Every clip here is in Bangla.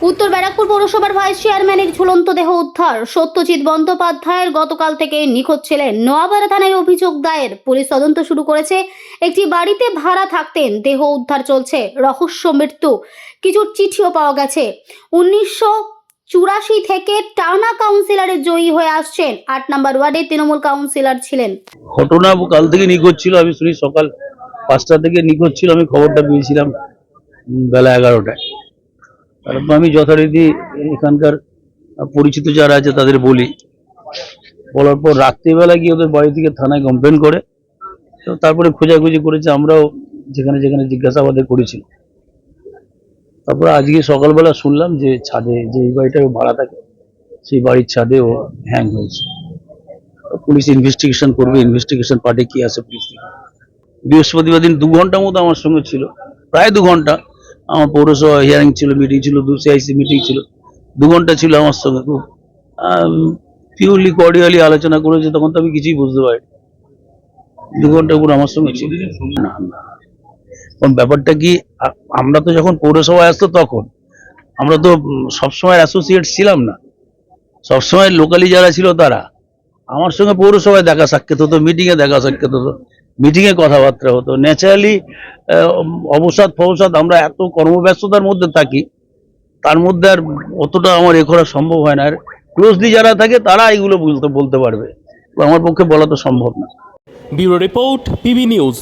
উত্তর ব্যারাকপুর পৌরসভার ভাইস চেয়ারম্যানের ঝুলন্ত দেহ উদ্ধার। সত্যজিৎ বন্দ্যোপাধ্যায়ের গতকাল থেকে নিখোঁজ ছিলেন। নোয়াপাড়া থানায় অভিযোগ দায়ের। পুলিশ তদন্ত শুরু করেছে। একটি বাড়িতে ভাড়া থাকতেন। দেহ উদ্ধার চলছে। রহস্য মৃত্যু। কিছু চিঠিও পাওয়া গেছে। 1984 থেকে টানা কাউন্সিলরে জয়ী হয়ে আসছেন। 8 নম্বর ওয়ার্ডের তৃণমূল কাউন্সিলর ছিলেন। ঘটনা কাল থেকে নিখোঁজ ছিল। আমি শুনি সকাল 5টা থেকে নিখোঁজ ছিল। আমি খবরটা পেয়েছিলাম বেলা 11টায়। তারপর আমি যথারীতি এখানকার পরিচিত যারা আছে তাদের বলার পর রাত্রিবেলা গিয়ে ওদের বাড়ি থেকে থানায় কমপ্লেন করে। তো তারপরে খোঁজাখুঁজি করেছে, আমরাও যেখানে যেখানে জিজ্ঞাসাবাদে করেছি। তারপরে আজকে সকালবেলা শুনলাম যে ছাদে, যে এই বাড়িটায় ভাড়া থাকে সেই বাড়ির ছাদে ও হ্যাং হয়েছে। পুলিশ ইনভেস্টিগেশন করবে। ইনভেস্টিগেশন পার্টি কি আছে পুলিশ থেকে। বৃহস্পতিবার দিন 2 ঘন্টা মতো আমার সঙ্গে ছিল, প্রায় 2 ঘন্টা। আমার পৌরসভা হিয়ারিং ছিল, মিটিং ছিল, সিআইসি মিটিং ছিল। 2 ঘন্টা ছিল আমার সঙ্গে। খুব পিওরলি কর্ডিয়ালি আলোচনা করেছে। তখন তো আমি কিছুই বুঝতে পারি। 2 ঘন্টা পুরো আমার সঙ্গে ছিল। না না, কারণ ব্যাপারটা কি, আমরা তো যখন পৌরসভায় আসতো তখন আমরা তো সবসময় অ্যাসোসিয়েট ছিলাম না। সবসময় লোকালি যারা ছিল তারা আমার সঙ্গে পৌরসভায় দেখা সাক্ষাৎ হতো, মিটিংয়ে দেখা সাক্ষাৎ হতো, মিটিংয়ে কথাবার্তা হতো। ন্যাচারালি অবসাদ ফবসাদ, আমরা এত কর্মব্যস্ততার মধ্যে থাকি, তার মধ্যে আর অতটা আমার এ করা সম্ভব হয় না। আর ক্লোজলি যারা থাকে তারা এগুলো বলতে পারবে, আমার পক্ষে বলা তো সম্ভব না। Bureau report, PB news.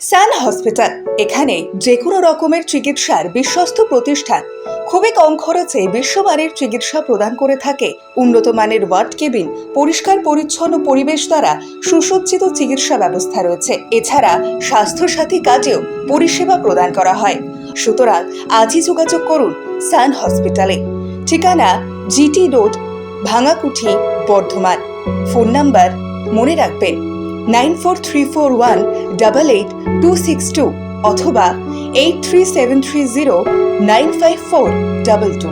Sun hospital, এখানে যে কোনো রকমের চিকিৎসার বিশ্বস্ত প্রতিষ্ঠান। খুবই কম খরচে বিশ্বমানের চিকিৎসা প্রদান করে থাকে। উন্নত মানের ওয়ার্ড কেবিন, পরিষ্কার পরিচ্ছন্ন পরিবেশ দ্বারা সুসজ্জিত চিকিৎসা ব্যবস্থা রয়েছে। এছাড়া স্বাস্থ্যসাথী কাজেও পরিষেবা প্রদান করা হয়। সুতরাং আজই যোগাযোগ করুন সান হসপিটালে। ঠিকানা GT road, Bhangakuthi, Bardhaman. Phone number মনে রাখবেন 9434188262 অথবা 83730954222।